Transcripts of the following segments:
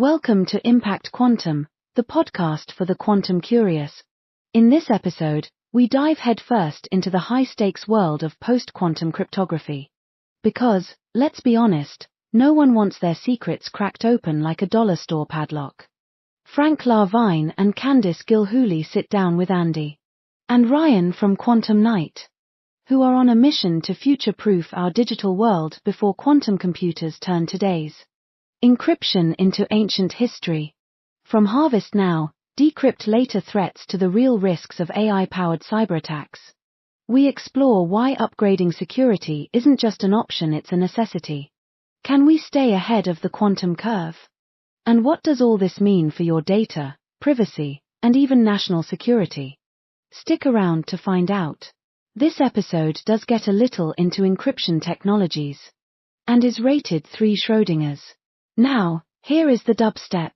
Welcome to Impact Quantum, the podcast for the quantum curious. In this episode, we dive headfirst into the high-stakes world of post-quantum cryptography. Because, let's be honest, no one wants their secrets cracked open like a dollar store padlock. Frank LaVine and Candice Gilhooly sit down with Andy and Ryan from Quantum Night, who are on a mission to future-proof our digital world before quantum computers turn today's encryption into ancient history. From harvest now, decrypt later threats to the real risks of AI-powered cyberattacks. We explore why upgrading security isn't just an option, it's a necessity. Can we stay ahead of the quantum curve? And what does all this mean for your data, privacy, and even national security? Stick around to find out. This episode does get a little into encryption technologies and is rated 3 Schrödingers. Now, here is the dubstep.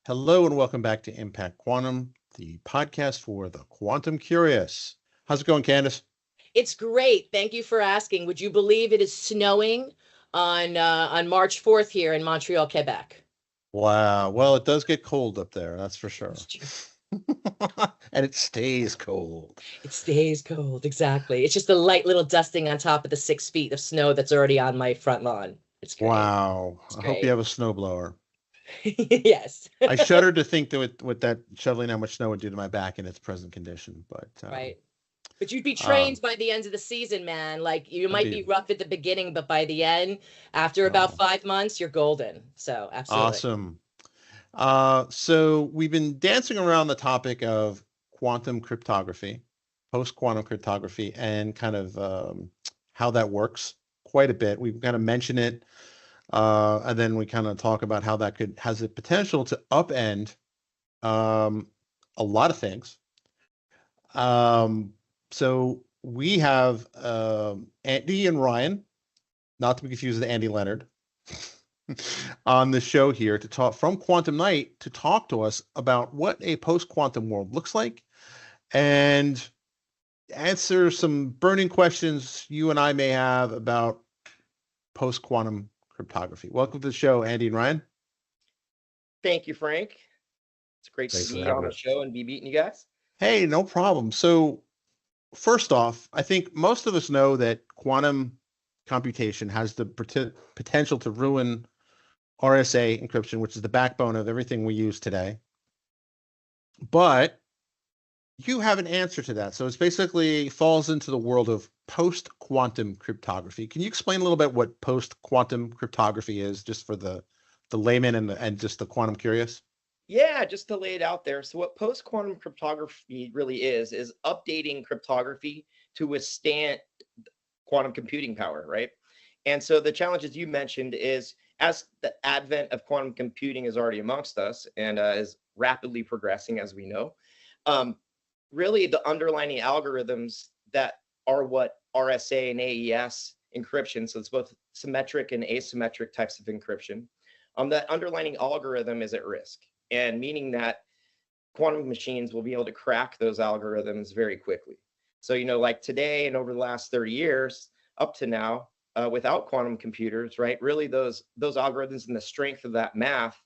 Hello and welcome back to Impact Quantum, the podcast for the quantum curious. How's it going, Candice? It's great. Thank you for asking. Would you believe it is snowing on March 4th here in Montreal, Quebec? Wow. Well, it does get cold up there, that's for sure. And it stays cold. It stays cold, exactly. It's just a light little dusting on top of the 6 feet of snow that's already on my front lawn. It's great. Wow. I hope you have a snowblower. Yes. I shudder to think that with that shoveling how much snow would do to my back in its present condition, but right. But you'd be trained by the end of the season, man. Like, you might be rough at the beginning, but by the end, after about 5 months, you're golden. So absolutely. Awesome. So we've been dancing around the topic of quantum cryptography, post-quantum cryptography, and kind of how that works quite a bit. We've kind of mentioned it, and then we kind of talk about how that has the potential to upend a lot of things. So we have Andy and Ryan, not to be confused with Andy Leonard, on the show here to talk from Quantum Night to talk to us about what a post-quantum world looks like and answer some burning questions you and I may have about post-quantum cryptography. Welcome to the show, Andy and Ryan. Thank you, Frank. It's great to be on the show and be meeting you guys. Hey, no problem. So first off, I think most of us know that quantum computation has the potential to ruin RSA encryption, which is the backbone of everything we use today. But you have an answer to that. So it's basically falls into the world of post-quantum cryptography. Can you explain a little bit what post-quantum cryptography is, just for the layman and just the quantum curious? Yeah, just to lay it out there. So what post-quantum cryptography really is updating cryptography to withstand quantum computing power, right? And so the challenges you mentioned is, as the advent of quantum computing is already amongst us and is rapidly progressing, as we know, really the underlying algorithms that are what RSA and AES encryption, so it's both symmetric and asymmetric types of encryption, that underlying algorithm is at risk. And meaning that quantum machines will be able to crack those algorithms very quickly. So, like today and over the last 30 years up to now, without quantum computers, right, really those algorithms and the strength of that math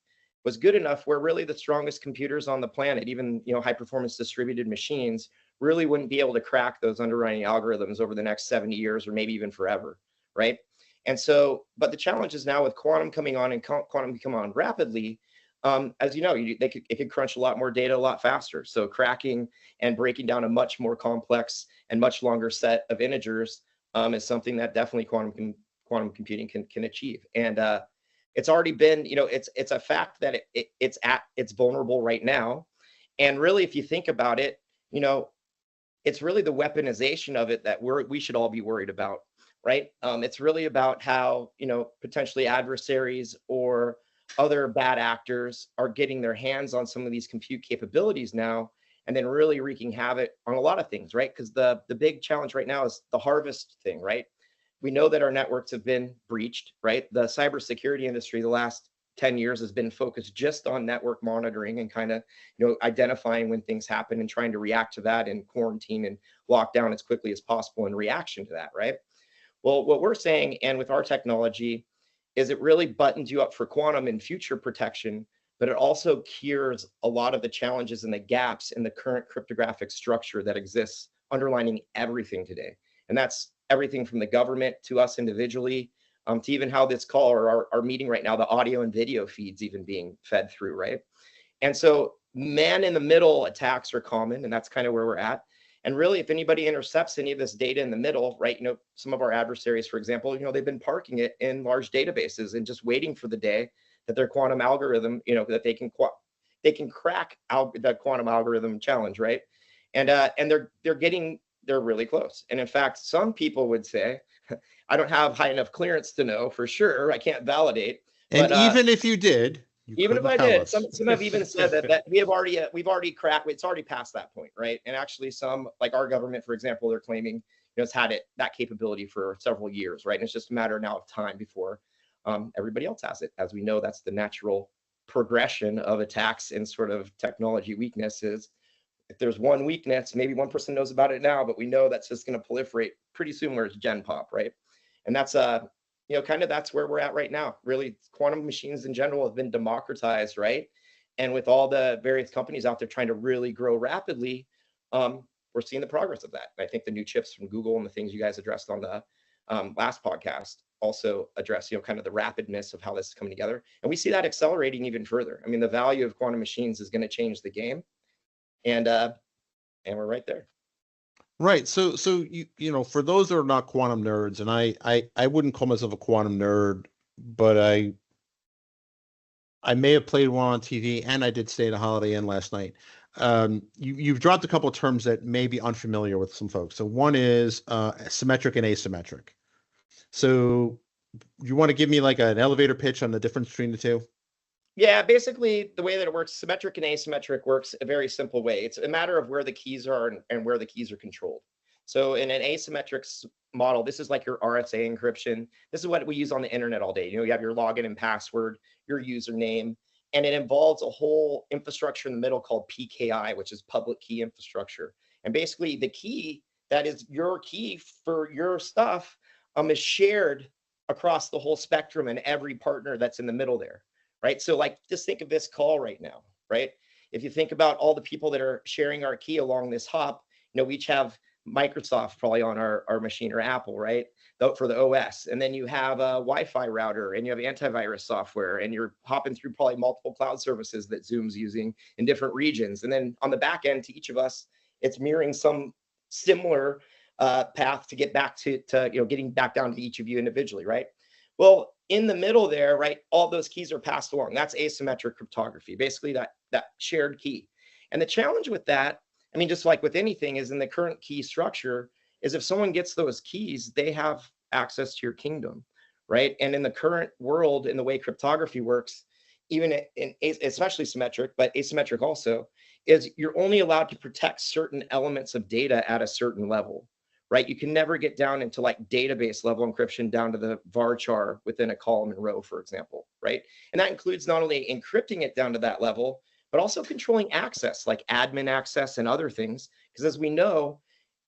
was good enough where really the strongest computers on the planet, even high performance distributed machines, really wouldn't be able to crack those underlying algorithms over the next 70 years or maybe even forever, right? And so, but the challenge is now with quantum coming on and quantum come on rapidly, as you know, it could crunch a lot more data a lot faster. So cracking and breaking down a much more complex and much longer set of integers is something that definitely quantum computing can achieve. And it's already been, it's a fact that it's vulnerable right now. And really, if you think about it, it's really the weaponization of it that we should all be worried about, right? It's really about how, potentially adversaries or other bad actors are getting their hands on some of these compute capabilities now, and then really wreaking havoc on a lot of things, right? Because the big challenge right now is the harvest thing, right? We know that our networks have been breached, right? The cybersecurity industry the last 10 years has been focused just on network monitoring and kind of, identifying when things happen and trying to react to that and quarantine and lock down as quickly as possible in reaction to that, right? Well, what we're saying, and with our technology, is it really buttons you up for quantum and future protection, but it also cures a lot of the challenges and the gaps in the current cryptographic structure that exists underlining everything today. And that's everything from the government to us individually, to even how this call or our meeting right now, the audio and video feeds even being fed through, right? And so man in the middle attacks are common, and that's kind of where we're at. And really, if anybody intercepts any of this data in the middle, right, some of our adversaries, for example, they've been parking it in large databases and just waiting for the day that their quantum algorithm, that they can crack out that quantum algorithm challenge, right? And they're really close. And in fact, some people would say, I don't have high enough clearance to know for sure. I can't validate. And but, even if you did, even if I did, some have even said that we've already cracked. It's already past that point, right? And actually, some, like our government, for example, they're claiming it's had that capability for several years, right? And it's just a matter now of time before everybody else has it. As we know, that's the natural progression of attacks and sort of technology weaknesses. If there's one weakness, maybe one person knows about it now, but we know that's just going to proliferate pretty soon where it's Gen Pop, right? And that's kind of that's where we're at right now. Really, quantum machines in general have been democratized, right? And with all the various companies out there trying to really grow rapidly, we're seeing the progress of that. And I think the new chips from Google and the things you guys addressed on the last podcast also address, kind of the rapidness of how this is coming together. And we see that accelerating even further. I mean, the value of quantum machines is going to change the game. And we're right there. Right. So for those that are not quantum nerds, and I wouldn't call myself a quantum nerd, but I may have played one on TV, and I did stay at a Holiday Inn last night. You've dropped a couple of terms that may be unfamiliar with some folks. So one is symmetric and asymmetric. So you want to give me like an elevator pitch on the difference between the two? Yeah, basically the way that it works, symmetric and asymmetric works a very simple way. It's a matter of where the keys are and where the keys are controlled. So in an asymmetric model, this is like your RSA encryption. This is what we use on the internet all day. You have your login and password, your username, and it involves a whole infrastructure in the middle called PKI, which is public key infrastructure. And basically the key that is your key for your stuff is shared across the whole spectrum and every partner that's in the middle there. Right. So like, just think of this call right now, right? If you think about all the people that are sharing our key along this hop, we each have Microsoft probably on our machine, or Apple, right? For the OS. And then you have a Wi-Fi router, and you have antivirus software, and you're hopping through probably multiple cloud services that Zoom's using in different regions. And then on the back end to each of us, it's mirroring some similar path to get back to getting back down to each of you individually, right? Well, in the middle there, right, all those keys are passed along. That's asymmetric cryptography, basically that shared key. And the challenge with that, I mean, just like with anything, is in the current key structure, is if someone gets those keys, they have access to your kingdom, right? And in the current world, in the way cryptography works, even especially symmetric, but asymmetric also, is you're only allowed to protect certain elements of data at a certain level. Right? You can never get down into like database level encryption down to the varchar within a column and row, for example, right? And that includes not only encrypting it down to that level, but also controlling access, like admin access and other things. Because as we know,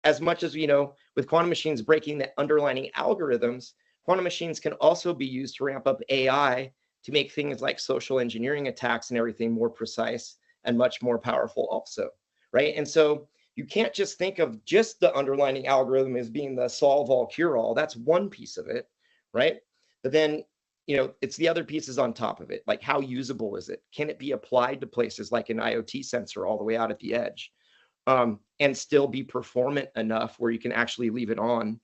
as much as we know, with quantum machines breaking the underlying algorithms, quantum machines can also be used to ramp up AI to make things like social engineering attacks and everything more precise and much more powerful also, right? And so you can't just think of just the underlying algorithm as being the solve all cure all. That's one piece of it, right? But then, it's the other pieces on top of it. Like, how usable is it? Can it be applied to places like an IoT sensor all the way out at the edge, and still be performant enough where you can actually leave it on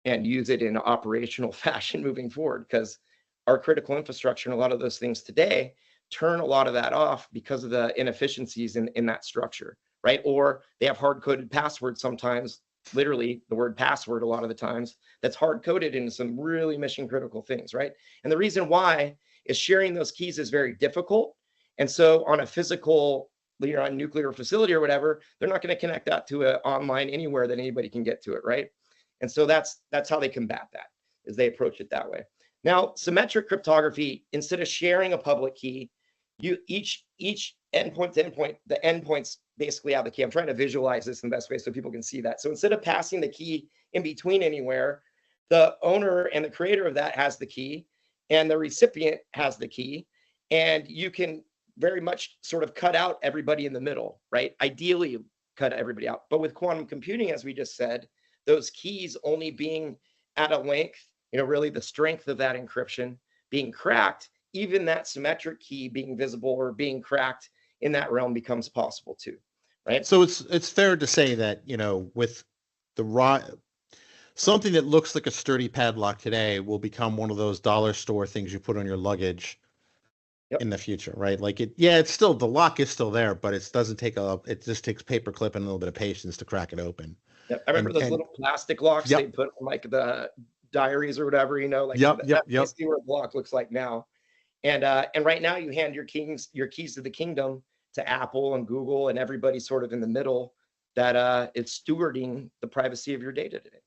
and use it in an operational fashion moving forward? Because our critical infrastructure and a lot of those things today turn a lot of that off because of the inefficiencies in that structure. Right? Or they have hard-coded passwords sometimes, literally the word password a lot of the times, that's hard-coded into some really mission-critical things, right? And the reason why is sharing those keys is very difficult. And so on a physical, on a nuclear facility or whatever, they're not going to connect that to an online anywhere that anybody can get to it, right? And so that's how they combat that, is they approach it that way. Now, symmetric cryptography, instead of sharing a public key, you each endpoint to endpoint, the endpoints basically have the key. I'm trying to visualize this in the best way so people can see that. So instead of passing the key in between anywhere, the owner and the creator of that has the key, and the recipient has the key, and you can very much sort of cut out everybody in the middle, right? Ideally, cut everybody out. But with quantum computing, as we just said, those keys only being at a length, really the strength of that encryption being cracked, even that symmetric key being visible or being cracked in that realm becomes possible too, right? So it's fair to say that, with something that looks like a sturdy padlock today will become one of those dollar store things you put on your luggage in the future, right? Like it's still, the lock is still there, but it doesn't take it just takes paper clip and a little bit of patience to crack it open. Yep. I remember those little plastic locks they put on like the diaries or whatever, that's basically what the lock looks like now. And right now you hand your keys to the kingdom to Apple and Google and everybody sort of in the middle that is stewarding the privacy of your data today.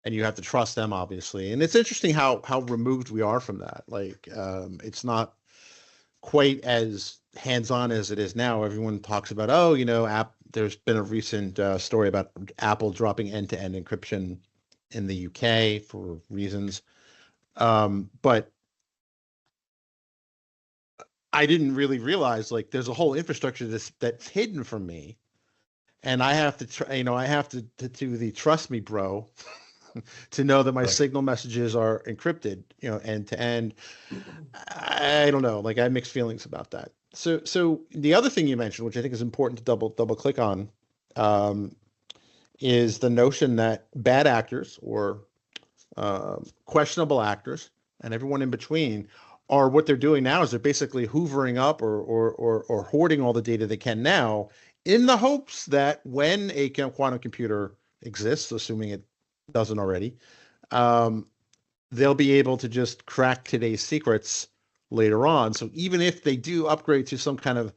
And you have to trust them, obviously. And it's interesting how removed we are from that. Like, it's not quite as hands-on as it is now. Everyone talks about, there's been a recent story about Apple dropping end-to-end encryption in the UK for reasons. But I didn't really realize, like, there's a whole infrastructure that's hidden from me. And I have to, I have to do the trust me, bro, to know that my signal messages are encrypted, end to end. I don't know, like I have mixed feelings about that. So the other thing you mentioned, which I think is important to double click on, is the notion that bad actors or questionable actors and everyone in between are, what they're doing now is they're basically hoovering up or hoarding all the data they can now, in the hopes that when a quantum computer exists, assuming it doesn't already, they'll be able to just crack today's secrets later on. So even if they do upgrade to some kind of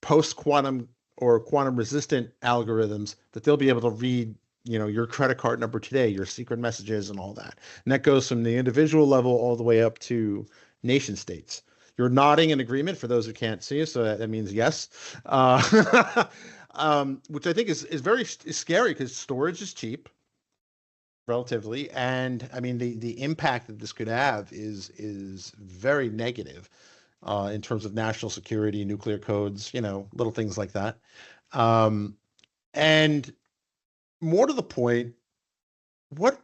post-quantum or quantum-resistant algorithms, that they'll be able to read, your credit card number today, your secret messages and all that. And that goes from the individual level all the way up to nation states. You're nodding in agreement for those who can't see, so that means yes. Which I think is very scary, because storage is cheap, relatively, and I mean the impact that this could have is very negative in terms of national security, nuclear codes, little things like that. And more to the point, what's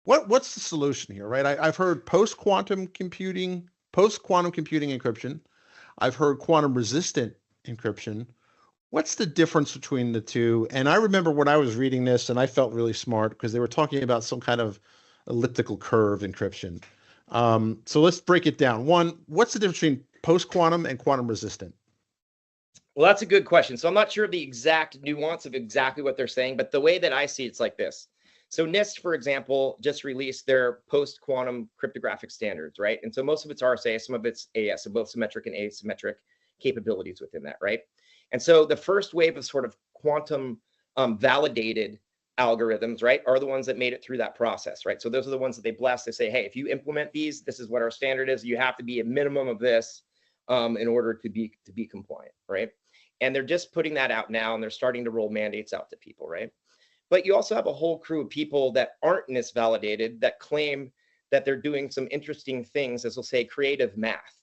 the solution here, right? I've heard post-quantum computing encryption. I've heard quantum resistant encryption. What's the difference between the two? And I remember when I was reading this, and I felt really smart because they were talking about some kind of elliptical curve encryption. So let's break it down. One, what's the difference between post-quantum and quantum resistant? Well, that's a good question. So I'm not sure of the exact nuance of exactly what they're saying, but the way that I see it's like this. So NIST, for example, just released their post-quantum cryptographic standards, right? And so most of it's RSA, some of it's AS, so both symmetric and asymmetric capabilities within that, right? And so the first wave of sort of quantum validated algorithms, right, are the ones that made it through that process, right? So those are the ones that they bless. They say, hey, if you implement these, this is what our standard is. You have to be a minimum of this in order to be compliant, right? And they're just putting that out now, and they're starting to roll mandates out to people, right? But you also have a whole crew of people that aren't NIST validated that claim that they're doing some interesting things, as we'll say, creative math.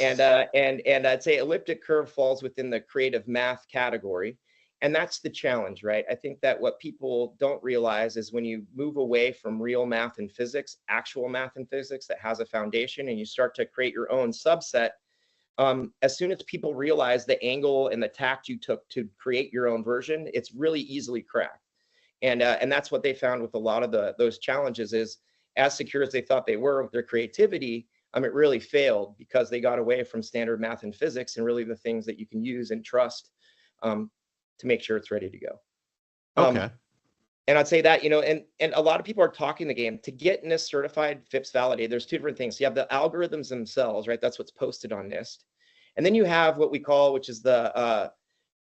And I'd say elliptic curve falls within the creative math category. And that's the challenge, right? I think that what people don't realize is when you move away from real math and physics, actual math and physics that has a foundation, and you start to create your own subset, as soon as people realize the angle and the tact you took to create your own version, it's really easily cracked. And that's what they found with a lot of those challenges is, as secure as they thought they were with their creativity, it really failed because they got away from standard math and physics and really the things that you can use and trust to make sure it's ready to go. Okay. And I'd say that, and a lot of people are talking the game to get NIST certified, FIPS validated. There's two different things. You have the algorithms themselves, right? That's what's posted on NIST. And then you have what we call, which is the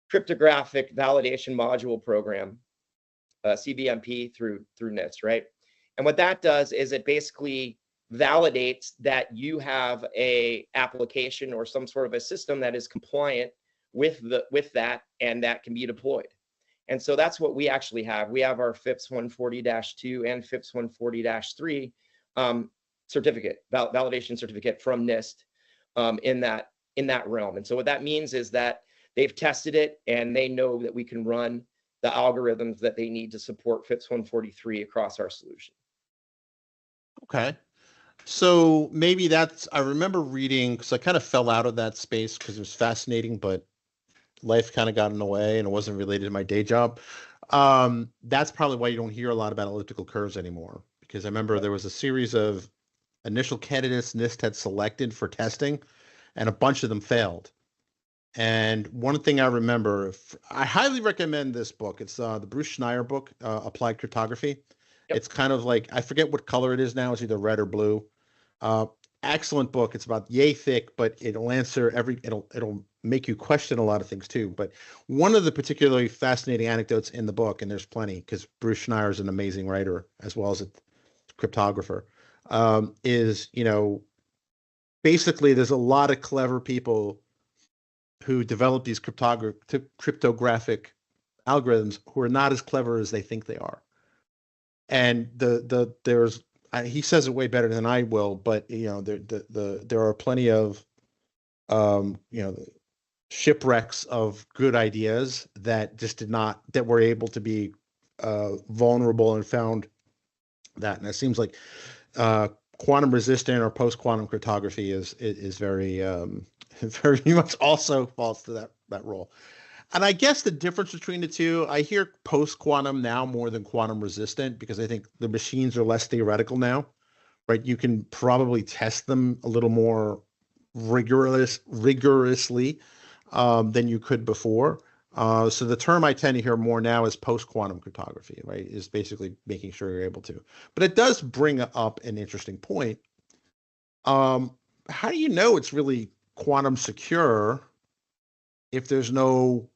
cryptographic validation module program, CVMP through NIST, right? And what that does is it basically validates that you have a application or some sort of a system that is compliant with that, and that can be deployed. And so that's what we actually have. We have our FIPS 140-2 and FIPS 140-3 certificate, validation certificate from NIST in that realm. And so what that means is that they've tested it and they know that we can run the algorithms that they need to support FIPS 143 across our solution. Okay. So maybe that's, I remember reading, because I kind of fell out of that space because it was fascinating, but life kind of got in the way and it wasn't related to my day job. That's probably why you don't hear a lot about elliptical curves anymore, because I remember there was a series of initial candidates NIST had selected for testing, and a bunch of them failed. And one thing I remember, I highly recommend this book. It's the Bruce Schneier book, Applied Cryptography. Yep. It's kind of like, I forget what color it is now. It's either red or blue. Excellent book. It's about yay thick, but it'll answer it'll make you question a lot of things too. But one of the particularly fascinating anecdotes in the book, and there's plenty because Bruce Schneier is an amazing writer as well as a cryptographer, is, basically there's a lot of clever people who develop these cryptographic algorithms who are not as clever as they think they are. And he says it way better than I will, but there are plenty of shipwrecks of good ideas that just that were able to be vulnerable and found that. And it seems like quantum resistant or post-quantum cryptography is very very much also falls to that role. And I guess the difference between the two, I hear post-quantum now more than quantum resistant, because I think the machines are less theoretical now, right? You can probably test them a little more rigorously than you could before. So the term I tend to hear more now is post-quantum cryptography, right? Is basically making sure you're able to. But it does bring up an interesting point. How do you know it's really quantum secure if there's no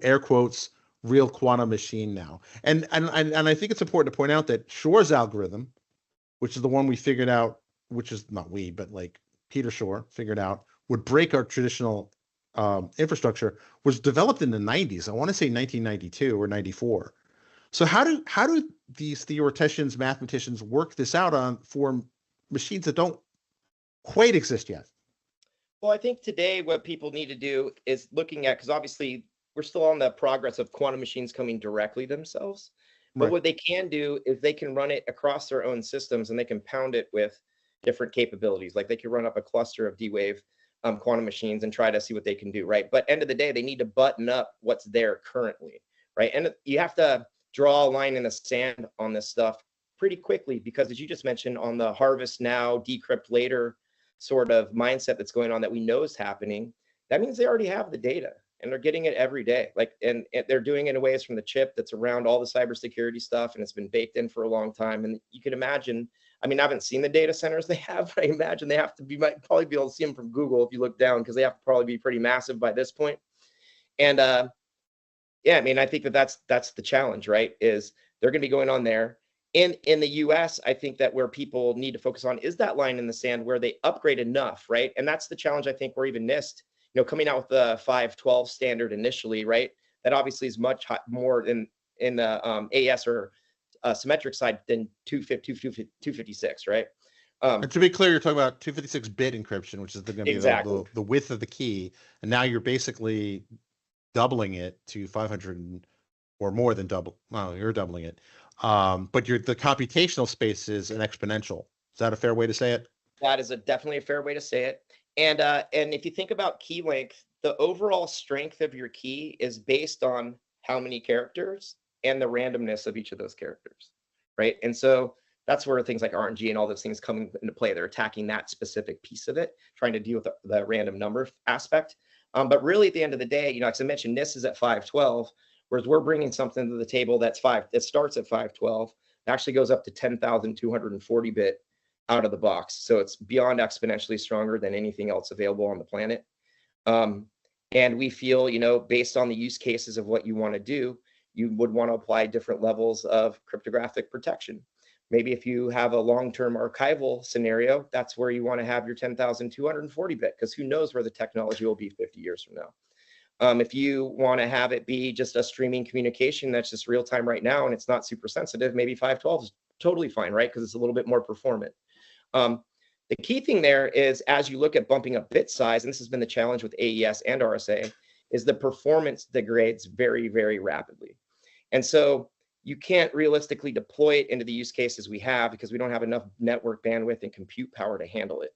air quotes real quantum machine now? And I think it's important to point out that Shor's algorithm, which is the one we figured out, which is not we, but like Peter Shor figured out, would break our traditional infrastructure, was developed in the 90s. I want to say 1992 or 94. So how do these theoreticians, mathematicians work this out for machines that don't quite exist yet? Well, I think today what people need to do is looking at, because obviously we're still on the progress of quantum machines coming directly themselves. But what they can do is they can run it across their own systems, and they can pound it with different capabilities. Like they could run up a cluster of D-Wave quantum machines and try to see what they can do, right? But end of the day, they need to button up what's there currently, right? And you have to draw a line in the sand on this stuff pretty quickly, because as you just mentioned, on the harvest now, decrypt later sort of mindset that's going on that we know is happening, that means they already have the data and they're getting it every day. Like, and they're doing it in ways from the chip that's around all the cybersecurity stuff, and it's been baked in for a long time. And you can imagine, I mean, I haven't seen the data centers they have, but I imagine they have to be, might probably be able to see them from Google if you look down, because they have to probably be pretty massive by this point. And yeah, I mean, I think that's the challenge, right? Is they're going to be going on there. In the US, I think that where people need to focus on is that line in the sand where they upgrade enough, right? And that's the challenge, I think, where even NIST, coming out with the 512 standard initially, right? That obviously is much more in the AES or symmetric side than 256, right? And to be clear, you're talking about 256-bit encryption, which is going to be the width of the key. And now you're basically doubling it to 500 or more than double. Well, you're doubling it. But the computational space is an exponential. Is that a fair way to say it? That is definitely a fair way to say it. And if you think about key length, the overall strength of your key is based on how many characters and the randomness of each of those characters, right? And so that's where things like RNG and all those things come into play. They're attacking that specific piece of it, trying to deal with the random number aspect. But really, at the end of the day, as I mentioned, NIST is at 512. Whereas we're bringing something to the table that starts at 512, it actually goes up to 10,240 bit out of the box. So it's beyond exponentially stronger than anything else available on the planet. And we feel, based on the use cases of what you want to do, you would want to apply different levels of cryptographic protection. Maybe if you have a long-term archival scenario, that's where you want to have your 10,240 bit, because who knows where the technology will be 50 years from now. If you want to have it be just a streaming communication that's just real time right now and it's not super sensitive, maybe 512 is totally fine, right? Because it's a little bit more performant. The key thing there is, as you look at bumping up bit size, and this has been the challenge with AES and RSA, is the performance degrades very, very rapidly. And so you can't realistically deploy it into the use cases we have because we don't have enough network bandwidth and compute power to handle it.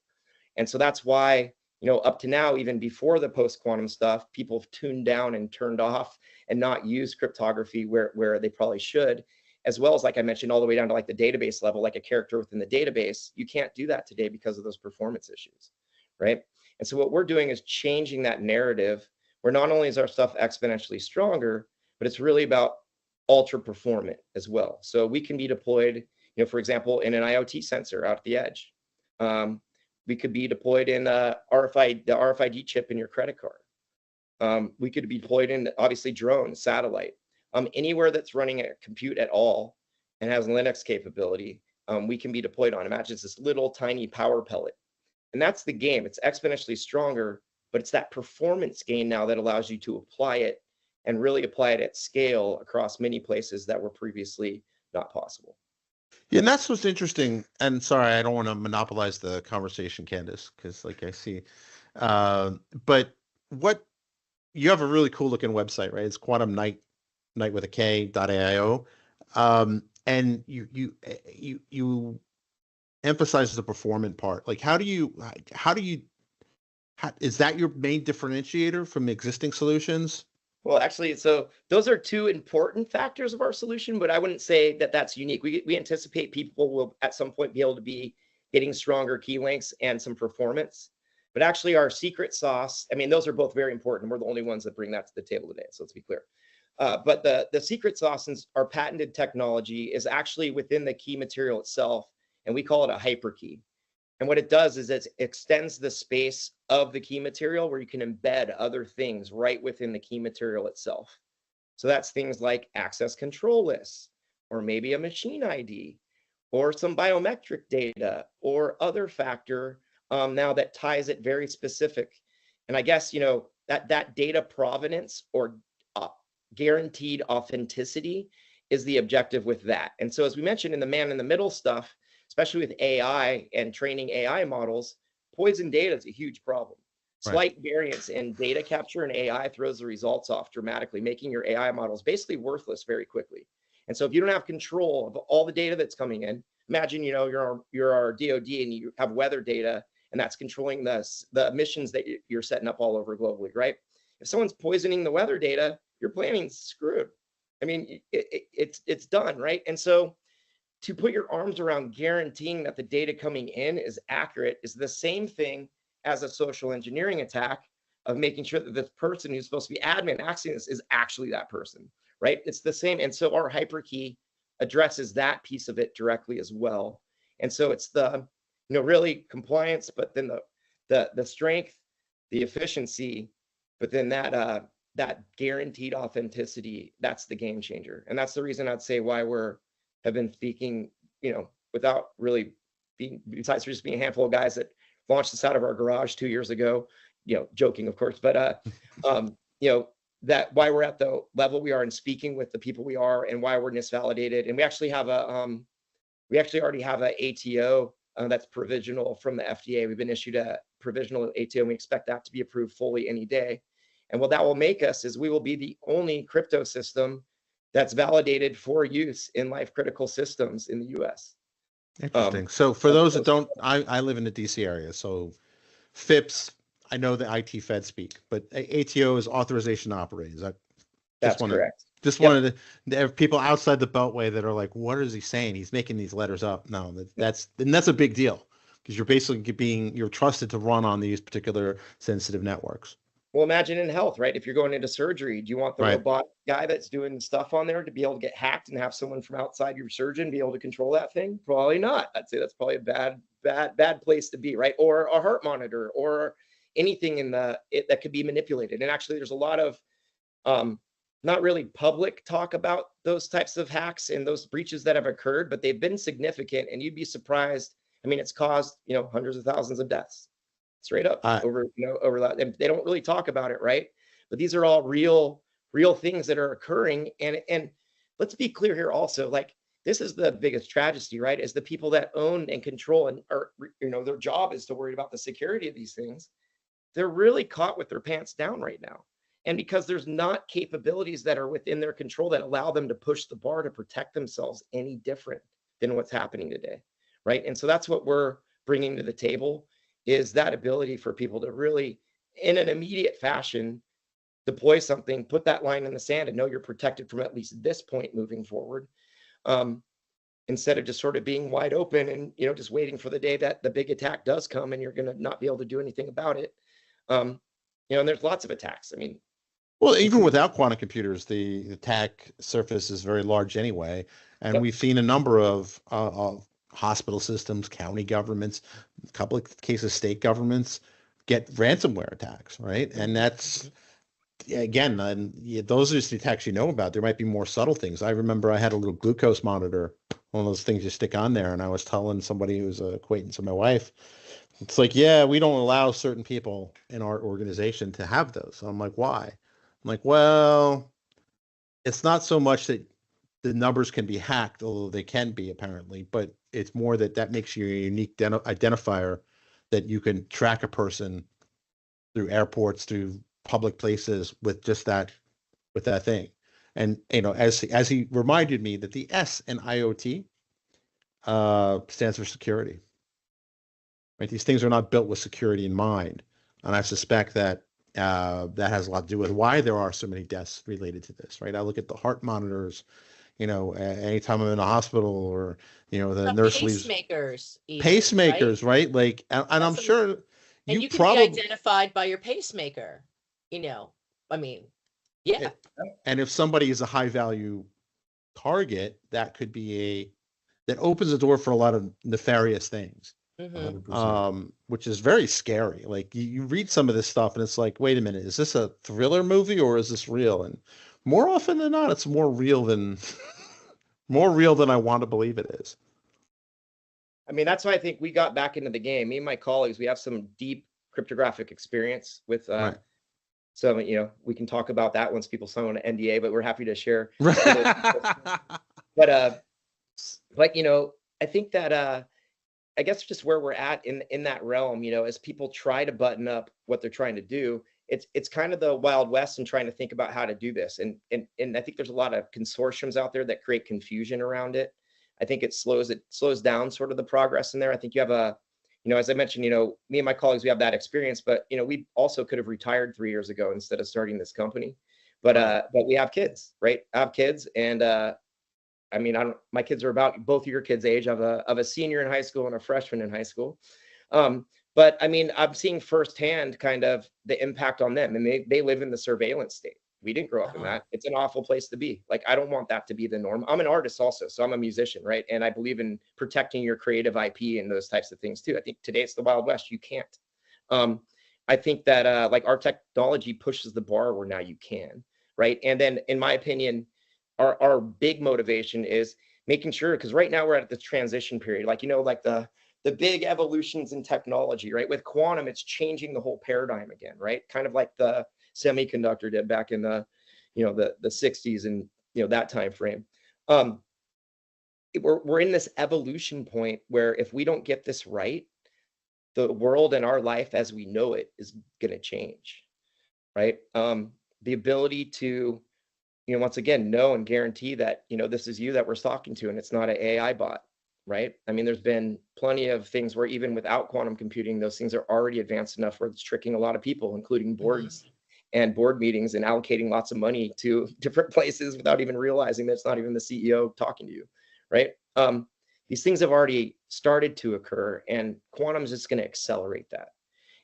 And so that's why, up to now, even before the post-quantum stuff, people have tuned down and turned off and not used cryptography where they probably should, as well as, like I mentioned, all the way down to like the database level, like a character within the database. You can't do that today because of those performance issues, right? And so what we're doing is changing that narrative, where not only is our stuff exponentially stronger, but it's really about ultra performant as well. So we can be deployed, for example, in an IoT sensor out at the edge. We could be deployed in the RFID chip in your credit card. We could be deployed in, obviously, drones, satellite, anywhere that's running a compute at all and has Linux capability. We can be deployed on. Imagine it's this little tiny power pellet, and that's the game. It's exponentially stronger, but it's that performance gain now that allows you to apply it and really apply it at scale across many places that were previously not possible. Yeah, and that's what's interesting. And sorry, I don't want to monopolize the conversation, Candice, because like I see, but what you have a really cool looking website, right? It's Quantum Night with a K.AIO, and you emphasize the performant part. Like, how is that your main differentiator from existing solutions? Well, actually, so those are two important factors of our solution, but I wouldn't say that that's unique. We anticipate people will at some point be able to be getting stronger key links and some performance. But actually, our secret sauce, I mean, those are both very important. We're the only ones that bring that to the table today, so let's be clear. But the secret sauce in our patented technology is actually within the key material itself, and we call it a hyperkey. And what it does is it extends the space of the key material where you can embed other things right within the key material itself. So that's things like access control lists, or maybe a machine ID, or some biometric data, or other factor now that ties it very specific. And I guess, that data provenance or guaranteed authenticity is the objective with that. And so as we mentioned in the man in the middle stuff, especially with AI and training AI models, poison data is a huge problem. Right. Slight variance in data capture and AI throws the results off dramatically, making your AI models basically worthless very quickly. And so if you don't have control of all the data that's coming in, imagine, you're our DoD and you have weather data, and that's controlling the missions that you're setting up all over globally, right? If someone's poisoning the weather data, your planning's screwed. I mean, it's done, right? And so to put your arms around guaranteeing that the data coming in is accurate is the same thing as a social engineering attack of making sure that this person who's supposed to be admin accessing this is actually that person, right? It's the same. And so our hyperkey addresses that piece of it directly as well. And so it's the, really compliance, but then the strength, the efficiency, but then that guaranteed authenticity, that's the game changer. And that's the reason I'd say why have been speaking, without really being, besides just being a handful of guys that launched this out of our garage 2 years ago, joking, of course, but, that why we're at the level we are and speaking with the people we are and why we're NIST validated. And we actually already have a ATO that's provisional from the FDA. We've been issued a provisional ATO, and we expect that to be approved fully any day. And what that will make us is we will be the only crypto system that's validated for use in life critical systems in the US. Interesting. So for those that don't, I live in the DC area. So FIPS, I know the IT Fed speak, but ATO is authorization to operate. That's correct. Just wanted to have people outside the Beltway that are like, what is he saying? He's making these letters up. No, that's a big deal, because you're basically you're trusted to run on these particular sensitive networks. Well, imagine in health, right? If you're going into surgery, do you want the robot guy that's doing stuff on there to be able to get hacked and have someone from outside your surgeon be able to control that thing? Probably not. I'd say that's probably a bad place to be, right? Or a heart monitor or anything that could be manipulated. And actually, there's a lot of not really public talk about those types of hacks and those breaches that have occurred, but they've been significant, and you'd be surprised. I mean, it's caused, hundreds of thousands of deaths straight up over that. And they don't really talk about it, right? But these are all real things that are occurring. And let's be clear here also, like, this is the biggest tragedy, right? Is the people that own and control and are, their job is to worry about the security of these things. They're really caught with their pants down right now. And because there's not capabilities that are within their control that allow them to push the bar to protect themselves any different than what's happening today, right? And so that's what we're bringing to the table, is that ability for people to really, in an immediate fashion, deploy something, put that line in the sand, and know you're protected from at least this point moving forward, instead of just sort of being wide open and just waiting for the day that the big attack does come and you're going to not be able to do anything about it. And there's lots of attacks. I mean, well, even without quantum computers, the attack surface is very large anyway, and we've seen a number of hospital systems, county governments, a couple of cases, state governments get ransomware attacks, right? And that's, again, those are just the attacks about. There might be more subtle things. I remember I had a little glucose monitor, one of those things you stick on there, and I was telling somebody who's an acquaintance of my wife, it's like, yeah, we don't allow certain people in our organization to have those. So I'm like, why? I'm like, well, it's not so much that the numbers can be hacked, although they can be apparently, but it's more that makes you a unique identifier that you can track a person through airports, through public places with just that, with that thing. And, as he reminded me that the S in IoT stands for security, right? These things are not built with security in mind. And I suspect that that has a lot to do with why there are so many deaths related to this, right? I look at the heart monitors, anytime I'm in a hospital, or, the nurse leaves pacemakers, right? Like, and I'm sure you can be identified by your pacemaker, I mean, yeah. And if somebody is a high value target, that could be that opens the door for a lot of nefarious things. Which is very scary. Like, you read some of this stuff and it's like, wait a minute, is this a thriller movie or is this real? And more often than not, it's more real than I want to believe it is. I mean, that's why I think we got back into the game. Me and my colleagues, we have some deep cryptographic experience with right. So, we can talk about that once people sign an NDA, but we're happy to share. But I think that I guess just where we're at in that realm, as people try to button up what they're trying to do, it's kind of the Wild West and trying to think about how to do this. And I think there's a lot of consortiums out there that create confusion around it. I think it slows down sort of the progress in there. I think you have as I mentioned, me and my colleagues, we have that experience, but we also could have retired 3 years ago instead of starting this company. But we have kids, right? I have kids, and I mean, my kids are about both of your kids' age, of a senior in high school and a freshman in high school. But I mean, I'm seeing firsthand kind of the impact on them, and they live in the surveillance state. We didn't grow up in that. It's an awful place to be. Like, I don't want that to be the norm. I'm an artist also, so I'm a musician, right? And I believe in protecting your creative IP and those types of things too. I think today it's the Wild West. You can't. I think that like, our technology pushes the bar where now you can, right? And then, in my opinion, our big motivation is making sure, because right now we're at this transition period, like, like the big evolutions in technology, right? With quantum, it's changing the whole paradigm again, right? Kind of like the semiconductor did back in the 60s and that time frame. We're in this evolution point where if we don't get this right, the world and our life as we know it is going to change, right? The ability to once again know and guarantee that this is you that we're talking to, and it's not an AI bot, right? I mean, there's been plenty of things where even without quantum computing, those things are already advanced enough where it's tricking a lot of people, including boards and board meetings, and allocating lots of money to different places without even realizing that it's not even the CEO talking to you, right? These things have already started to occur, and quantum is just going to accelerate that.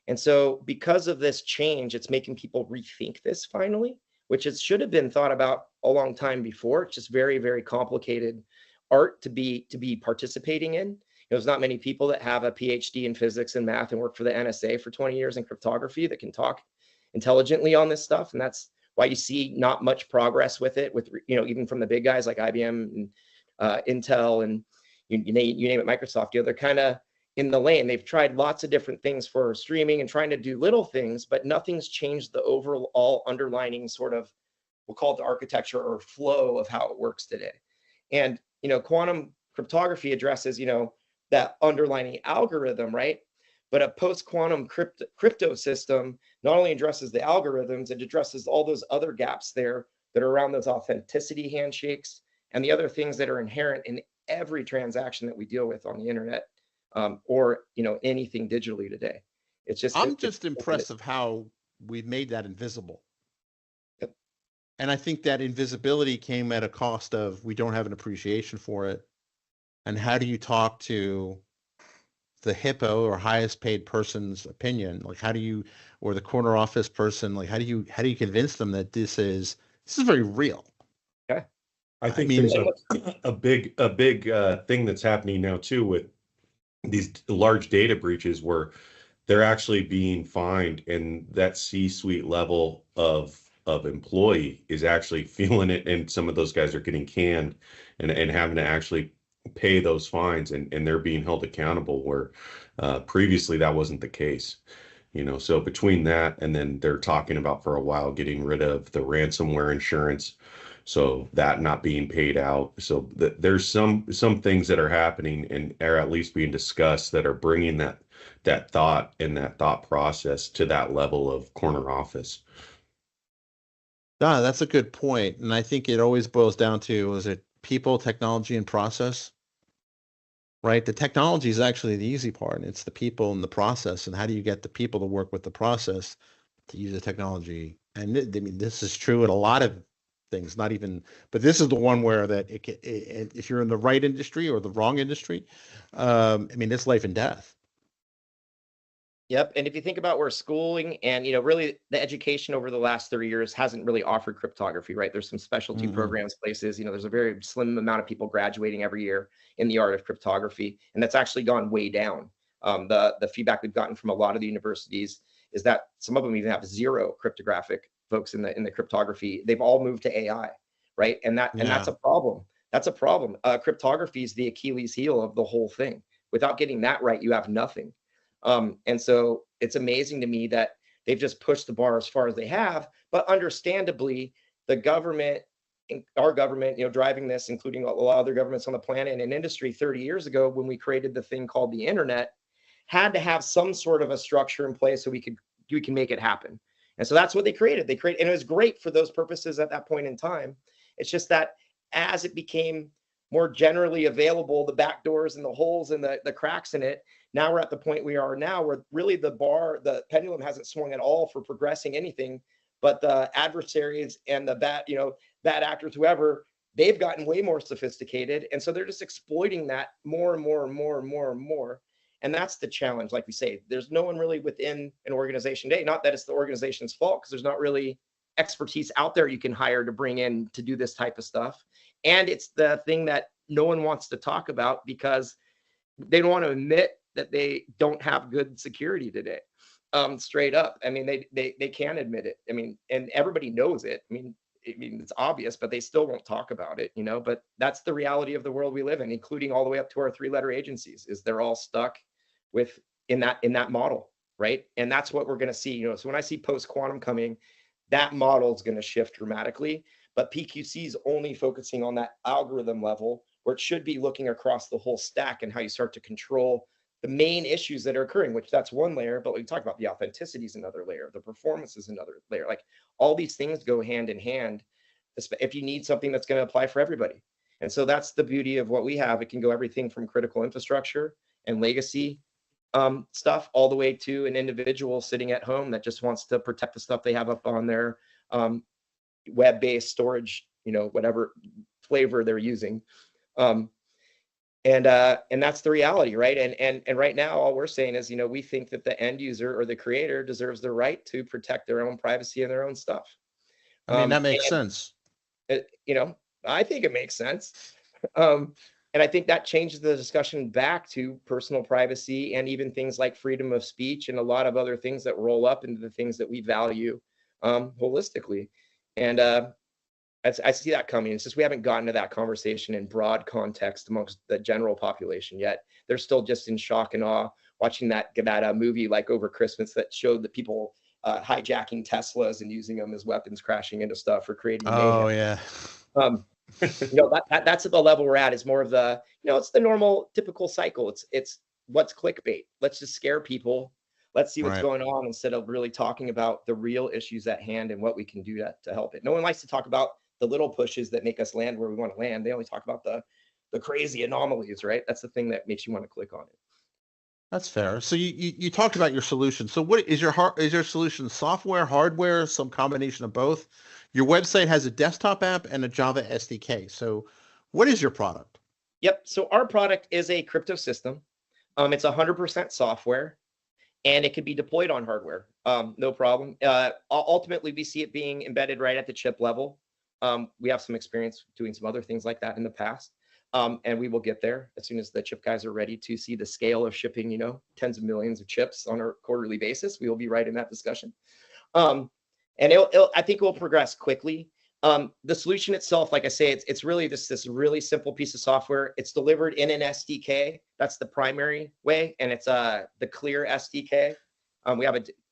And so because of this change, it's making people rethink this finally, which it should have been thought about a long time before. It's just very, very complicated art to be participating in. There's not many people that have a PhD in physics and math and work for the NSA for 20 years in cryptography that can talk intelligently on this stuff. And that's why you see not much progress with it, with, you know, even from the big guys like IBM and Intel and you name it, Microsoft. You know, they're kind of in the lane. They've tried lots of different things for streaming and trying to do little things, but nothing's changed the overall underlining sort of, we'll call it the architecture or flow of how it works today. And, you know, quantum cryptography addresses, you know, that underlining algorithm, right? But a post-quantum crypto system not only addresses the algorithms, it addresses all those other gaps there that are around those authenticity handshakes and the other things that are inherent in every transaction that we deal with on the internet, or, you know, anything digitally today. It's just, I'm just impressed of how we've made that invisible. Yep. And I think that invisibility came at a cost of, we don't have an appreciation for it. And how do you talk to the hippo or highest paid person's opinion? Like, how do you, or the corner office person, like, how do you convince them that this is very real? Okay. I think there's a big thing that's happening now too with these large data breaches where they're actually being fined, and that C-suite level of employee is actually feeling it, and some of those guys are getting canned and having to actually pay those fines, and they're being held accountable where previously that wasn't the case. You know, so between that and then they're talking about for a while getting rid of the ransomware insurance, so that not being paid out. So there's some things that are happening and are at least being discussed that are bringing that thought and that thought process to that level of corner office. That's a good point. And I think it always boils down to, is it people, technology, and process? Right? The technology is actually the easy part. It's the people and the process. And how do you get the people to work with the process to use the technology? And I mean, this is true in a lot of things, not even, but this is the one where that if you're in the right industry or the wrong industry, I mean, it's life and death. Yep. And if you think about where schooling and, you know, really the education over the last 30 years hasn't really offered cryptography, right? There's some specialty programs, places, you know, there's a very slim amount of people graduating every year in the art of cryptography. And that's actually gone way down. The feedback we've gotten from a lot of the universities is that some of them even have zero cryptographic folks in the cryptography. They've all moved to AI, right? And that's a problem. That's a problem. Cryptography is the Achilles heel of the whole thing. Without getting that right, you have nothing. And so it's amazing to me that they've just pushed the bar as far as they have, but understandably, the government, our government, you know, driving this, including a lot of other governments on the planet and industry 30 years ago, when we created the thing called the internet, had to have some sort of a structure in place so we can make it happen. And so that's what they created. And it was great for those purposes at that point in time. It's just that as it became more generally available, the back doors and the holes and the cracks in it, now we're at the point we are now where really the pendulum hasn't swung at all for progressing anything, but the adversaries and the bad actors, whoever, they've gotten way more sophisticated. And so they're just exploiting that more and more and more and more and more. And that's the challenge. Like we say, there's no one really within an organization today, not that it's the organization's fault, because there's not really expertise out there you can hire to bring in to do this type of stuff. And it's the thing that no one wants to talk about because they don't want to admit that they don't have good security today. Straight up. I mean, they can't admit it. I mean, and everybody knows it. I mean, it's obvious, but they still won't talk about it, you know, but that's the reality of the world we live in, including all the way up to our 3-letter agencies, is they're all stuck in that model, right? And that's what we're going to see, you know. So when I see post-quantum coming, that model is going to shift dramatically, but PQC is only focusing on that algorithm level, where it should be looking across the whole stack and how you start to control the main issues that are occurring, which that's one layer, but we talk about the authenticity is another layer, the performance is another layer. Like, all these things go hand in hand if you need something that's going to apply for everybody. And so that's the beauty of what we have. It can go everything from critical infrastructure and legacy stuff all the way to an individual sitting at home that just wants to protect the stuff they have up on their web-based storage, you know, whatever flavor they're using. And that's the reality, right? And right now, all we're saying is, you know, we think that the end user or the creator deserves the right to protect their own privacy and their own stuff. I mean, that makes sense. You know, I think it makes sense. And I think that changes the discussion back to personal privacy and even things like freedom of speech and a lot of other things that roll up into the things that we value holistically. And I see that coming. It's just we haven't gotten to that conversation in broad context amongst the general population yet. They're still just in shock and awe watching that movie like over Christmas that showed the people hijacking Teslas and using them as weapons, crashing into stuff or creating mayhem. Oh yeah. That's at the level we're at. Is more of the, it's the normal typical cycle. It's what's clickbait. Let's just scare people. Let's see what's going on instead of really talking about the real issues at hand and what we can do to help it. No one likes to talk about the little pushes that make us land where we want to land. They only talk about the crazy anomalies, right? That's the thing that makes you want to click on it. That's fair. So you talked about your solution. So what is your solution? Software, hardware, some combination of both? Your website has a desktop app and a Java SDK. So what is your product? Yep. So our product is a crypto system. It's 100% software, and it can be deployed on hardware. No problem. Ultimately, we see it being embedded right at the chip level. We have some experience doing some other things like that in the past. And we will get there as soon as the chip guys are ready to see the scale of shipping, tens of millions of chips on a quarterly basis. We will be right in that discussion. And I think it will progress quickly. The solution itself, like I say, it's really this really simple piece of software. It's delivered in an SDK. That's the primary way. And it's the Clear SDK.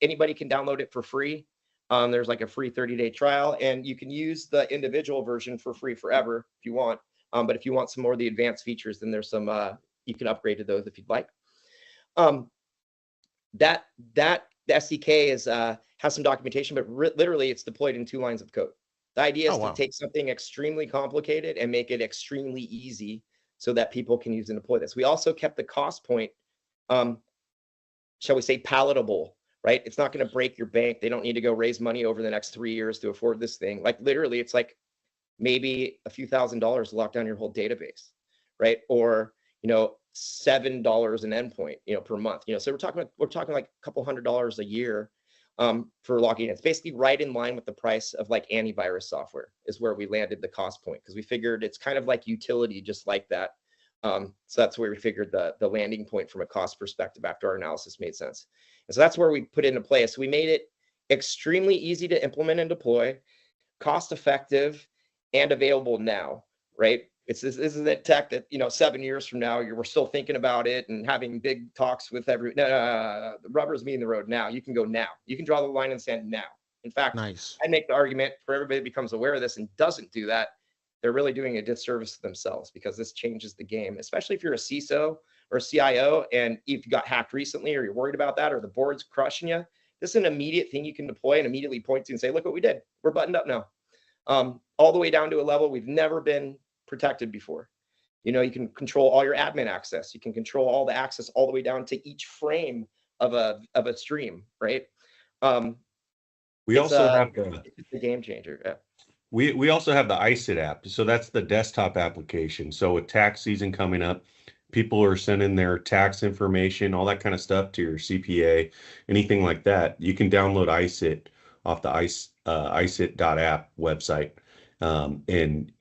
Anybody can download it for free. There's like a free 30-day trial, and you can use the individual version for free forever if you want. But if you want some more of the advanced features, then there's some, you can upgrade to those if you'd like. The SDK has some documentation, but literally it's deployed in 2 lines of code. The idea is to take something extremely complicated and make it extremely easy so that people can use and deploy this. We also kept the cost point, shall we say, palatable, right? It's not going to break your bank. They don't need to go raise money over the next 3 years to afford this thing. Like literally, it's like maybe a few $1,000s to lock down your whole database, right? Or, $7 an endpoint, per month. So we're talking like a couple $100s a year for logging in. It's basically right in line with the price of like antivirus software is where we landed the cost point, because we figured it's kind of like utility, just like that. So that's where we figured the landing point from a cost perspective after our analysis made sense. And so that's where we put it into place. So we made it extremely easy to implement and deploy, cost effective, and available now, right? This is the tech that, 7 years from now, we're still thinking about it and having big talks with the rubber's meeting the road now. You can go now. You can draw the line in the sand now. In fact, nice. I make the argument for everybody that becomes aware of this and doesn't do that, they're really doing a disservice to themselves, because this changes the game, especially if you're a CISO or a CIO, and if you got hacked recently or you're worried about that, or the board's crushing you. This is an immediate thing you can deploy and immediately point to and say, look what we did. We're buttoned up now. All the way down to a level we've never been protected before. You can control all your admin access. You can control all the access all the way down to each frame of a stream, right? We also have the game changer. Yeah. We also have the ICIT app. So that's the desktop application. So with tax season coming up, people are sending their tax information, all that kind of stuff to your CPA, anything like that. You can download ICIT off the ICIT.app website. And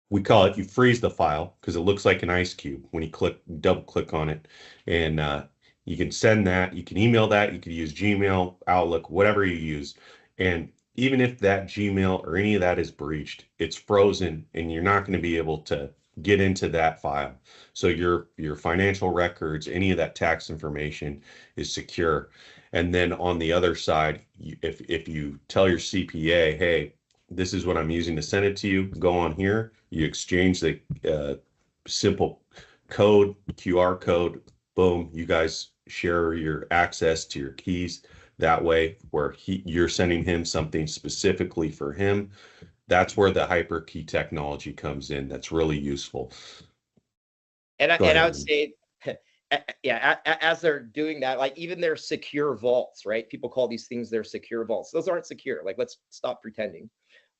we call it, you freeze the file because it looks like an ice cube when you double click on it. And you can send that, you can email that, you could use Gmail, Outlook, whatever you use. And even if that Gmail or any of that is breached, it's frozen and you're not going to be able to get into that file. So your financial records, any of that tax information is secure. And then on the other side, if you tell your CPA, hey, this is what I'm using to send it to you, go on here, you exchange the simple code, QR code, boom, you guys share your access to your keys that way, where you're sending him something specifically for him. That's where the hyperkey technology comes in. That's really useful. And I would say, yeah, as they're doing that, like even their secure vaults, right? People call these things their secure vaults. Those aren't secure. Like, let's stop pretending.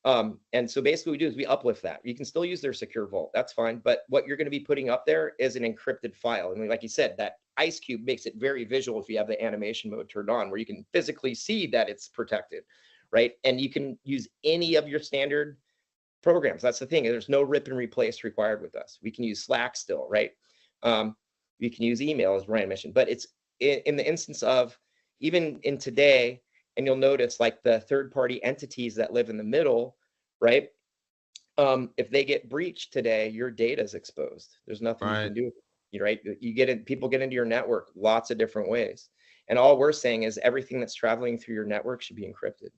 And so basically what we do is we uplift that. You can still use their secure vault. That's fine. But what you're going to be putting up there is an encrypted file. And like you said, that ice cube makes it very visual if you have the animation mode turned on, where you can physically see that it's protected, right? And you can use any of your standard programs. That's the thing. There's no rip and replace required with us. We can use Slack still, right? We can use email, as Ryan mentioned, but it's in the instance of, even in today, And you'll notice like the third-party entities that live in the middle, right? If they get breached today, your data is exposed. There's nothing you can do. Right? You get it. People get into your network lots of different ways. And all we're saying is everything that's traveling through your network should be encrypted.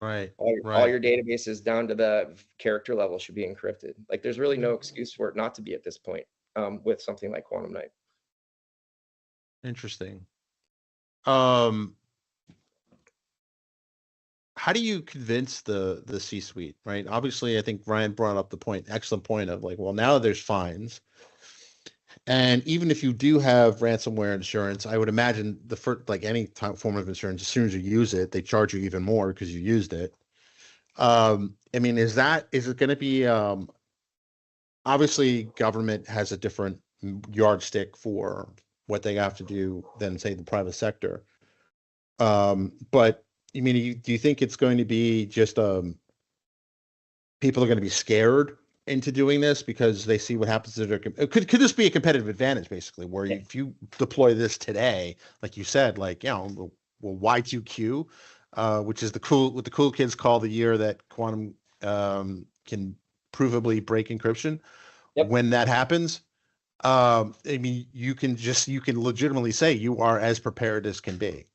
Right. All your databases down to the character level should be encrypted. Like there's really no excuse for it not to be at this point with something like Quantum Night. Interesting. How do you convince the C-suite, right? Obviously, I think Ryan brought up the excellent point of like, well, now there's fines. And even if you do have ransomware insurance, I would imagine the first, like any form of insurance, as soon as you use it, they charge you even more because you used it. I mean, is it going to be, obviously government has a different yardstick for what they have to do than say the private sector. But I mean, do you think it's going to be just, people are going to be scared into doing this because they see what happens to their, could this be a competitive advantage basically where if you deploy this today, like you said, like, well, Y2Q, which is what the cool kids call the year that quantum can provably break encryption. Yep. When that happens, I mean, you can legitimately say you are as prepared as can be.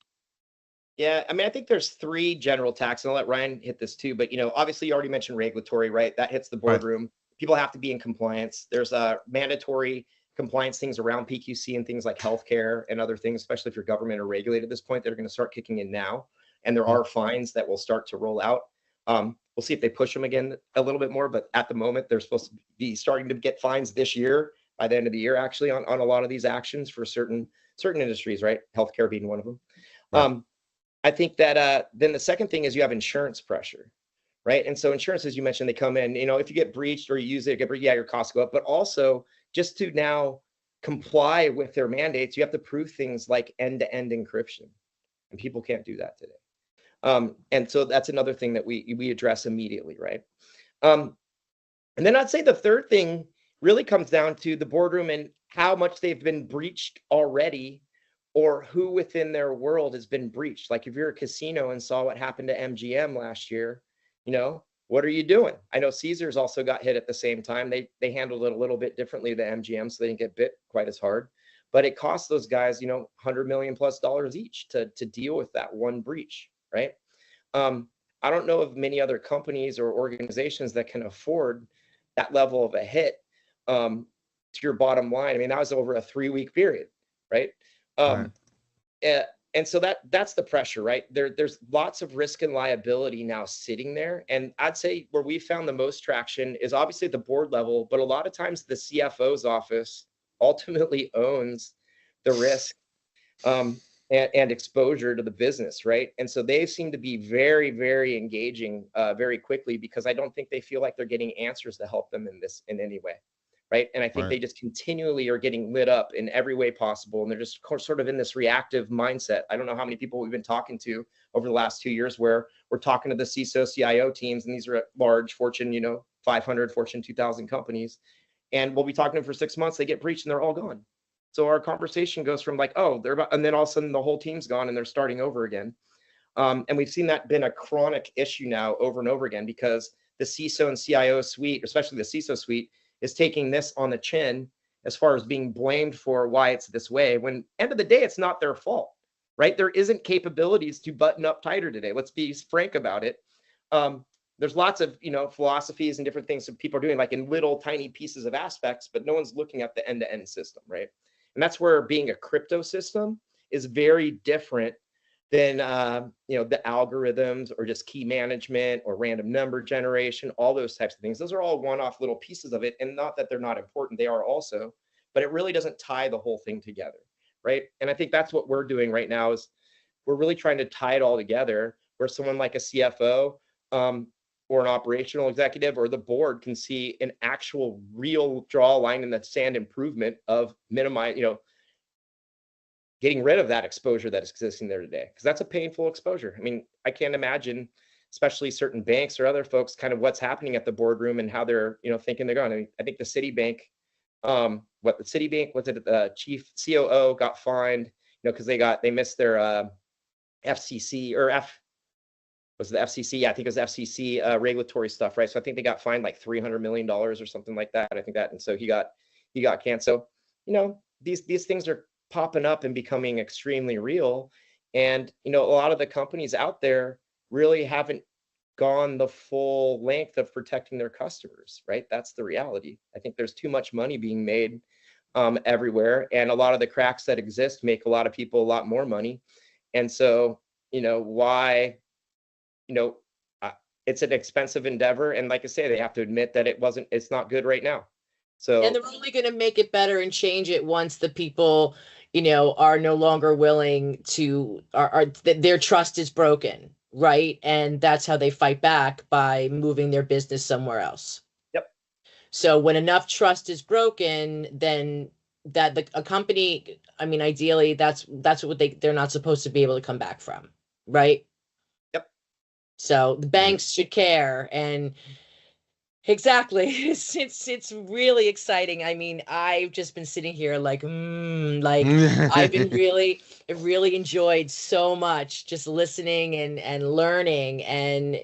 Yeah, I mean, I think there's 3 general attacks, and I'll let Ryan hit this too. But obviously, you already mentioned regulatory, right? That hits the boardroom. Right. People have to be in compliance. There's mandatory compliance things around PQC and things like healthcare and other things, especially if you're government or regulated at this point, that are going to start kicking in now. And there are fines that will start to roll out. We'll see if they push them again a little bit more, but at the moment, they're supposed to be starting to get fines this year, by the end of the year, actually, on a lot of these actions for certain industries, right? Healthcare being one of them. Right. I think that then the second thing is you have insurance pressure, right? And so insurance, as you mentioned, they come in, if you get breached or you use it, your costs go up, but also just to now comply with their mandates, you have to prove things like end-to-end encryption, and people can't do that today. And so that's another thing that we address immediately, right? And then I'd say the third thing really comes down to the boardroom and how much they've been breached already, or who within their world has been breached. Like if you're a casino and saw what happened to MGM last year, what are you doing? I know Caesars also got hit at the same time. They handled it a little bit differently than MGM, so they didn't get bit quite as hard. But it cost those guys, $100 million plus each to deal with that one breach, right? I don't know of many other companies or organizations that can afford that level of a hit to your bottom line. I mean, that was over a 3-week period, right? And so that's the pressure, right? There's lots of risk and liability now sitting there. And I'd say where we found the most traction is obviously at the board level, but a lot of times the CFO's office ultimately owns the risk and exposure to the business, right? And so they seem to be very, very engaging very quickly, because I don't think they feel like they're getting answers to help them in any way. Right. And I think they just continually are getting lit up in every way possible. And they're just sort of in this reactive mindset. I don't know how many people we've been talking to over the last 2 years where we're talking to the CISO, CIO teams, and these are large Fortune, 500, Fortune 2000 companies. And we'll be talking to them for 6 months. They get breached and they're all gone. So our conversation goes from like, oh, they're about, and then all of a sudden the whole team's gone and they're starting over again. And we've seen that been a chronic issue now over and over again, because the CISO and CIO suite, especially the CISO suite, is taking this on the chin as far as being blamed for why it's this way, when end of the day, it's not their fault, right? There isn't capabilities to button up tighter today. Let's be frank about it. There's lots of, philosophies and different things that people are doing, like in little tiny pieces of aspects, but no one's looking at the end-to-end system, right? And that's where being a crypto system is very different than the algorithms or just key management or random number generation, all those types of things. Those are all one-off little pieces of it, and not that they're not important, they are also, but it really doesn't tie the whole thing together, right? And I think that's what we're doing right now, is we're really trying to tie it all together, where someone like a CFO or an operational executive or the board can see an actual real draw line in the sand improvement of getting rid of that exposure that's existing there today, because that's a painful exposure. I mean, I can't imagine, especially certain banks or other folks, kind of what's happening at the boardroom and how they're, thinking they're going. I mean, I think the Citibank, the chief COO got fined, because they missed their FCC or was the FCC? Yeah, I think it was FCC regulatory stuff, right? So I think they got fined like $300 million or something like that. I think that, and so he got canned. So, you know, these things are popping up and becoming extremely real. And, you know, a lot of the companies out there really haven't gone the full length of protecting their customers, right? That's the reality. I think there's too much money being made everywhere, and a lot of the cracks that exist make a lot of people a lot more money. And so, you know, why, you know, it's an expensive endeavor, and like I say, they have to admit that it's not good right now. So, and they're only going to make it better and change it once the people, you know, are no longer willing to, their trust is broken, right? And that's how they fight back, by moving their business somewhere else. Yep. So when enough trust is broken, then a company, I mean, ideally, that's what they're not supposed to be able to come back from, right? Yep. So the banks should care. And exactly. It's really exciting. I mean, I've just been sitting here like, I've been really enjoyed so much just listening and learning, and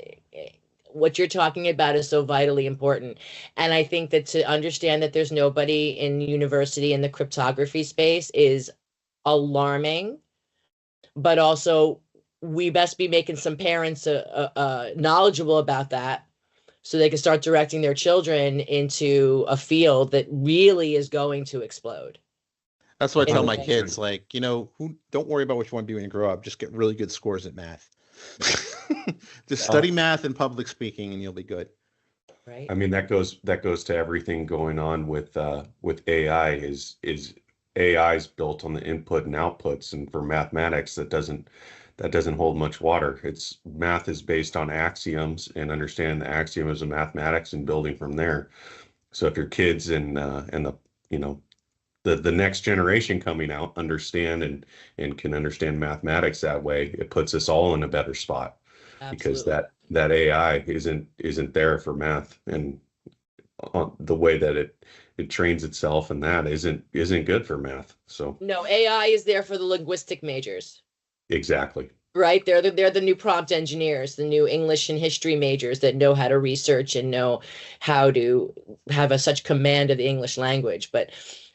what you're talking about is so vitally important. And I think that to understand that there's nobody in university in the cryptography space is alarming, but also we best be making some parents knowledgeable about that, so they can start directing their children into a field that really is going to explode. That's what I tell my kids, like, you know, don't worry about what you want to be when you grow up. Just get really good scores at math. Just study math and public speaking, and you'll be good. Right. I mean, that goes to everything going on with AI. Is AI's built on the input and outputs, and for mathematics, that doesn't hold much water. Math is based on axioms, and understanding the axioms of mathematics and building from there. So if your kids and the, you know, the next generation coming out understand and can understand mathematics that way, it puts us all in a better spot. Absolutely. Because that AI isn't there for math, and the way that it trains itself, and that isn't good for math. So no, AI is there for the linguistic majors. Exactly. Right. They're the new prompt engineers, the new English and history majors that know how to research and know how to have such command of the English language. But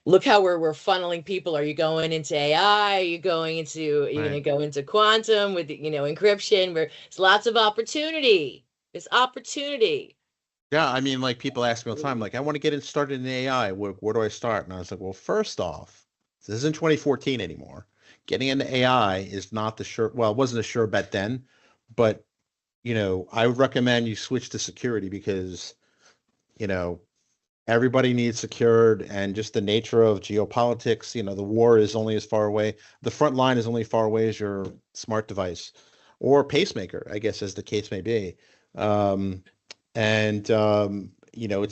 look how we're funneling people. Are you going into AI? Are you going into, you're going to go into quantum with, you know, encryption, where there's lots of opportunity. There's opportunity. Yeah. I mean, like, people ask me all the time, like, I want to get started in AI. Where do I start? And I was like, well, first off, this isn't 2014 anymore. Getting into AI is not it wasn't a sure bet then, but, you know, I would recommend you switch to security, because, you know, everybody needs secured, and just the nature of geopolitics, you know, the war is only as far away. The front line is only as far away as your smart device or pacemaker, I guess, as the case may be. You know,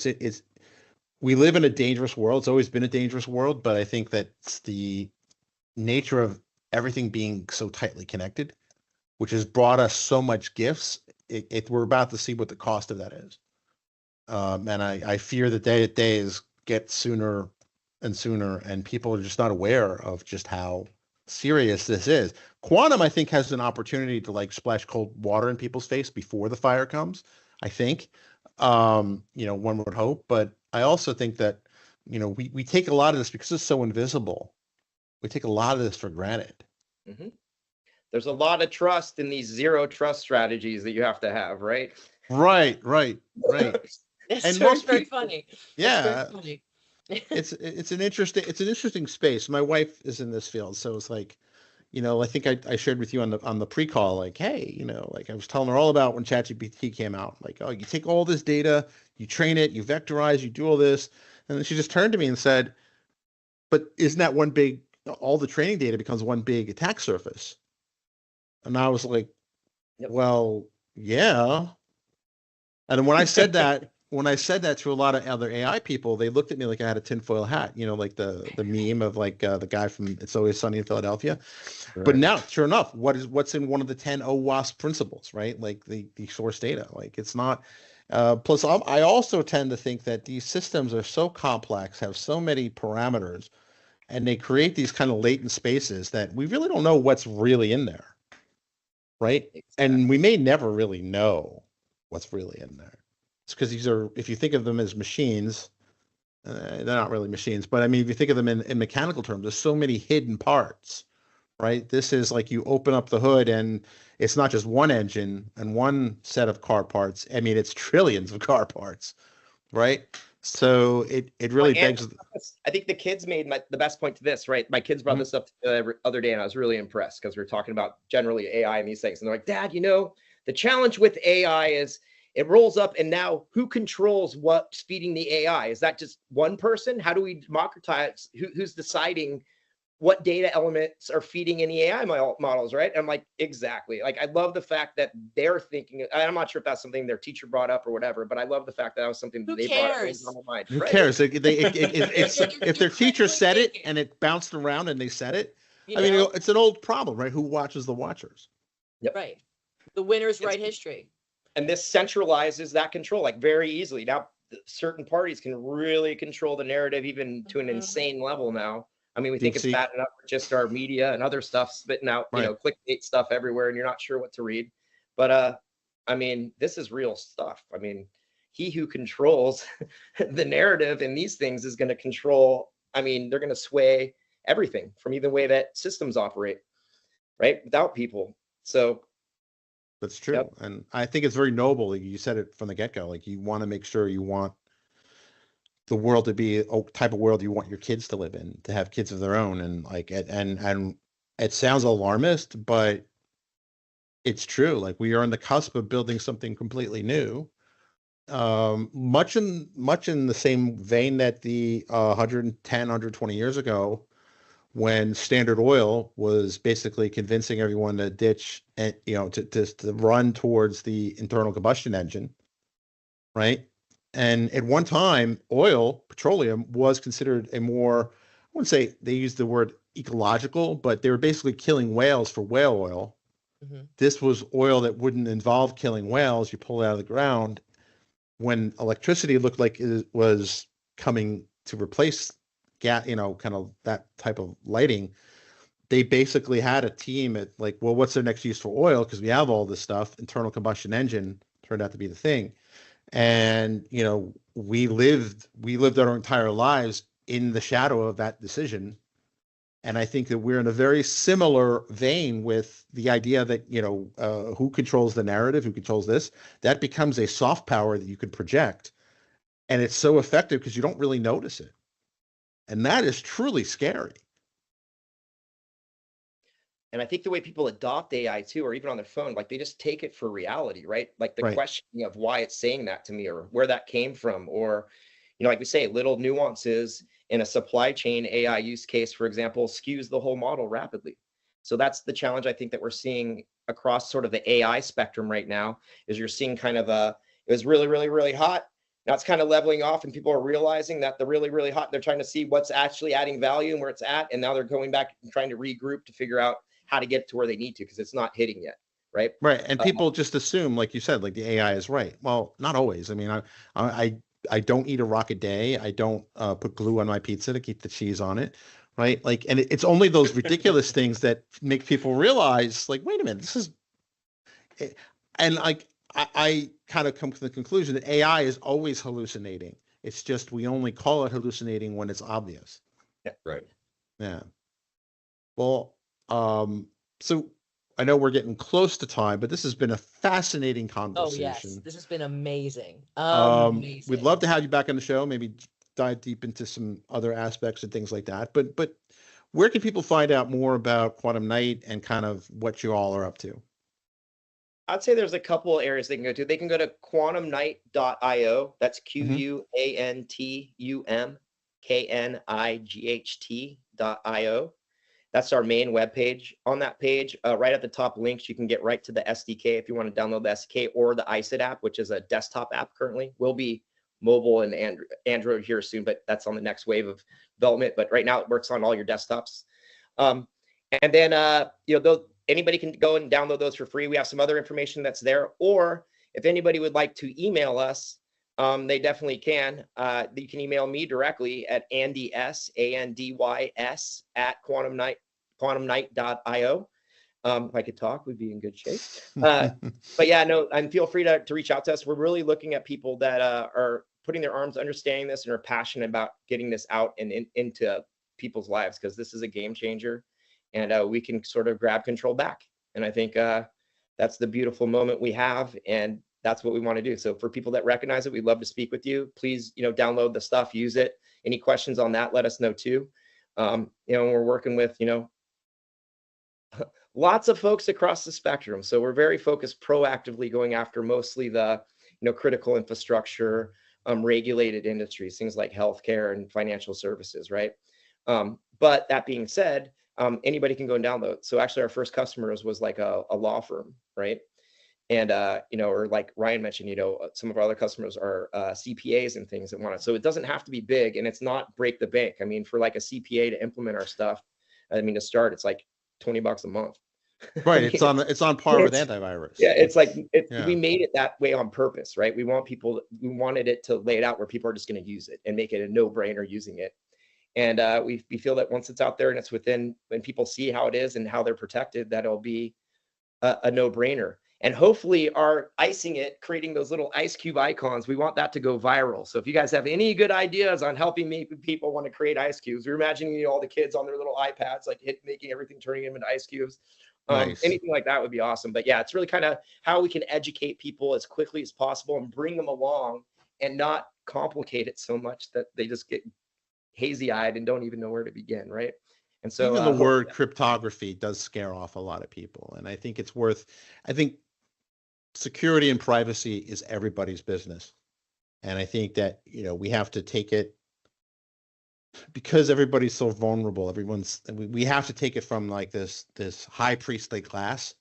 we live in a dangerous world. It's always been a dangerous world, but I think that's the nature of everything being so tightly connected, which has brought us so much gifts. We're about to see what the cost of that is. And I fear that days get sooner and sooner, and people are just not aware of just how serious this is. Quantum, I think, has an opportunity to, like, splash cold water in people's face before the fire comes, I think. You know, one would hope, but I also think that, you know, we take a lot of this because it's so invisible. We take a lot of this for granted. Mm-hmm. There's a lot of trust in these zero trust strategies that you have to have, right? Right. And most very funny. Yeah. Very funny. it's an interesting space. My wife is in this field, so it's like, you know, I think I shared with you on the pre-call, like, hey, you know, like, I was telling her all about when ChatGPT came out, like, oh, you take all this data, you train it, you vectorize, you do all this, and then she just turned to me and said, but isn't that all the training data becomes one big attack surface? And I was like, yep. Well, yeah. And when I said that to a lot of other AI people, they looked at me like I had a tinfoil hat, you know, like the meme of, like, the guy from It's Always Sunny in Philadelphia. Right. But now, sure enough, what's in one of the 10 OWASP principles, right? Like the source data, like, it's not. Plus, I also tend to think that these systems are so complex, have so many parameters, and they create these kind of latent spaces that we really don't know what's really in there. right? Exactly. And we may never really know what's really in there. It's because these are, if you think of them as machines, they're not really machines, but I mean, if you think of them in mechanical terms, there's so many hidden parts, right? This is like you open up the hood and it's not just one engine and one set of car parts. I mean, it's trillions of car parts, right? So it really begs. I think the kids made the best point to this, right? My kids brought this up the other day, and I was really impressed because we were talking about generally AI and these things. And they're like, Dad, the challenge with AI is it rolls up, and now who controls what's feeding the AI? Is that just one person? How do we democratize? Who's deciding what data elements are feeding in the AI models, right? And I'm like, exactly. Like, I love the fact that they're thinking. I'm not sure if that's something their teacher brought up or whatever, but I love the fact that was something that they brought up on my mind. Who cares? If their teacher said it and it bounced around and they said it, I mean, it's an old problem, right? Who watches the watchers? Yep. Right. The winners write history. And this centralizes that control like very easily. Now, certain parties can really control the narrative even to an insane level now. I mean, we think it's bad enough for just our media and other stuff spitting out, clickbait stuff everywhere, and you're not sure what to read. But I mean, this is real stuff. I mean, he who controls the narrative in these things is going to control. I mean, they're going to sway everything from even the way that systems operate, right? Without people. So that's true. Yep. And I think it's very noble. Like you said it from the get-go. Like you want to make sure you want the world to be a type of world you want your kids to live in, to have kids of their own. And like, and it sounds alarmist, but it's true. Like we are on the cusp of building something completely new. Much in the same vein that the 110, 120 years ago, when Standard Oil was basically convincing everyone to ditch and, to run towards the internal combustion engine, right? And at one time, petroleum was considered a more, I wouldn't say they used the word ecological, but they were basically killing whales for whale oil. Mm-hmm. This was oil that wouldn't involve killing whales. You pull it out of the ground. When electricity looked like it was coming to replace gas, kind of that type of lighting, they basically had a team at like, well, what's their next use for oil? Because we have all this stuff. Internal combustion engine turned out to be the thing. And, we lived our entire lives in the shadow of that decision. And I think that we're in a very similar vein with the idea that, who controls the narrative, who controls this, that becomes a soft power that you can project. And it's so effective because you don't really notice it. And that is truly scary. And I think the way people adopt AI too, or even on their phone, like they just take it for reality, right? Like the questioning of why it's saying that to me or where that came from, or, like we say, little nuances in a supply chain AI use case, for example, skews the whole model rapidly. So that's the challenge I think that we're seeing across sort of the AI spectrum right now, is you're seeing kind of it was really, really, really hot. Now it's kind of leveling off and people are realizing that the really, really hot, they're trying to see what's actually adding value and where it's at. And now they're going back and trying to regroup to figure out how to get to where they need to, because it's not hitting yet. Right. And people just assume, like you said, like the AI is right. Well, not always. I mean, I don't eat a rock a day. I don't put glue on my pizza to keep the cheese on it. Right. Like, and it's only those ridiculous things that make people realize, like, wait a minute, this is, and like, I kind of come to the conclusion that AI is always hallucinating. It's just, we only call it hallucinating when it's obvious. Yeah. Right. Yeah. Well, so I know we're getting close to time, but this has been a fascinating conversation. Oh yes, this has been amazing. We'd love to have you back on the show, maybe dive deep into some other aspects and things like that. But where can people find out more about Quantum Night and kind of what you all are up to? I'd say there's a couple areas they can go to. They can go to quantumnight.io. That's QUANTUMKNIGHT.io. That's our main webpage. On that page, right at the top links, you can get right to the SDK if you want to download the SDK, or the ICID app, which is a desktop app currently. Will be mobile and Android here soon, but that's on the next wave of development. But right now it works on all your desktops. And then, anybody can go and download those for free. We have some other information that's there. Or if anybody would like to email us, they definitely can. You can email me directly at andys@quantumnight.io. If I could talk, we'd be in good shape. But yeah, no, and feel free to reach out to us. We're really looking at people that are putting their arms, understanding this, and are passionate about getting this out and into people's lives, because this is a game changer, and we can sort of grab control back. And I think that's the beautiful moment we have, and that's what we want to do. So for people that recognize it, we'd love to speak with you. Please, download the stuff, use it. Any questions on that, let us know too. We're working with, lots of folks across the spectrum. So we're very focused proactively going after mostly the, critical infrastructure, regulated industries, things like healthcare and financial services, right? But that being said, anybody can go and download. So actually our first customers was like a law firm, right? And, or like Ryan mentioned, some of our other customers are CPAs and things that want it. So it doesn't have to be big, and it's not break the bank. I mean, for like a CPA to implement our stuff, to start, it's like $20 a month. Right. It's on par with antivirus. Yeah. It's like, we made it that way on purpose, right? We wanted it to lay it out where people are just going to use it and make it a no-brainer using it. And we feel that once it's out there and it's within, when people see how it is and how they're protected, that it'll be a no-brainer. And hopefully our icing it, creating those little ice cube icons, we want that to go viral. So if you guys have any good ideas on helping people want to create ice cubes, we're imagining all the kids on their little iPads, like making everything, turning them into ice cubes. Nice. Anything like that would be awesome. But yeah, it's really kind of how we can educate people as quickly as possible and bring them along and not complicate it so much that they just get hazy-eyed and don't even know where to begin, right? And so even the word cryptography does scare off a lot of people. And I think security and privacy is everybody's business. And I think that, we have to take it, because everybody's so vulnerable. We have to take it from like this high priestly class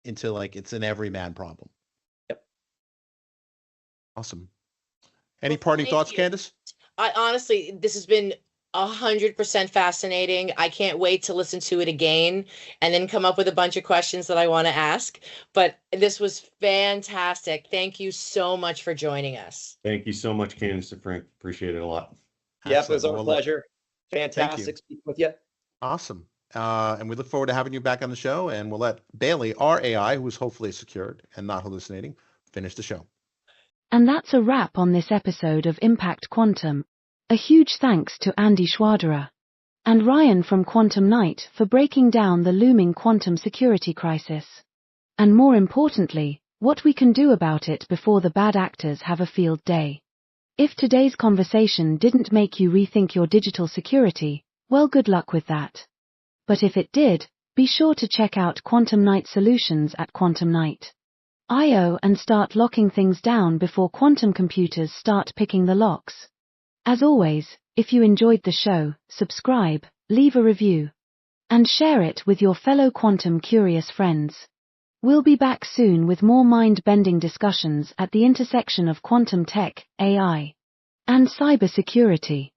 into like it's an everyman problem. Yep. Awesome. Any parting thoughts, Candice? I honestly, this has been 100% fascinating. I can't wait to listen to it again and then come up with a bunch of questions that I want to ask. But this was fantastic. Thank you so much for joining us. Thank you so much, Candice and Frank. Appreciate it a lot. Yep, it was our pleasure. Fantastic speaking with you. Awesome. And we look forward to having you back on the show. And we'll let Bailey, our AI, who's hopefully secured and not hallucinating, finish the show. And that's a wrap on this episode of Impact Quantum. A huge thanks to Andy Schwaderer and Ryan from Quantum Night for breaking down the looming quantum security crisis. And more importantly, what we can do about it before the bad actors have a field day. If today's conversation didn't make you rethink your digital security, well, good luck with that. But if it did, be sure to check out Quantum Night Solutions at quantumnight.io and start locking things down before quantum computers start picking the locks. As always, if you enjoyed the show, subscribe, leave a review, and share it with your fellow quantum curious friends. We'll be back soon with more mind-bending discussions at the intersection of quantum tech, AI, and cybersecurity.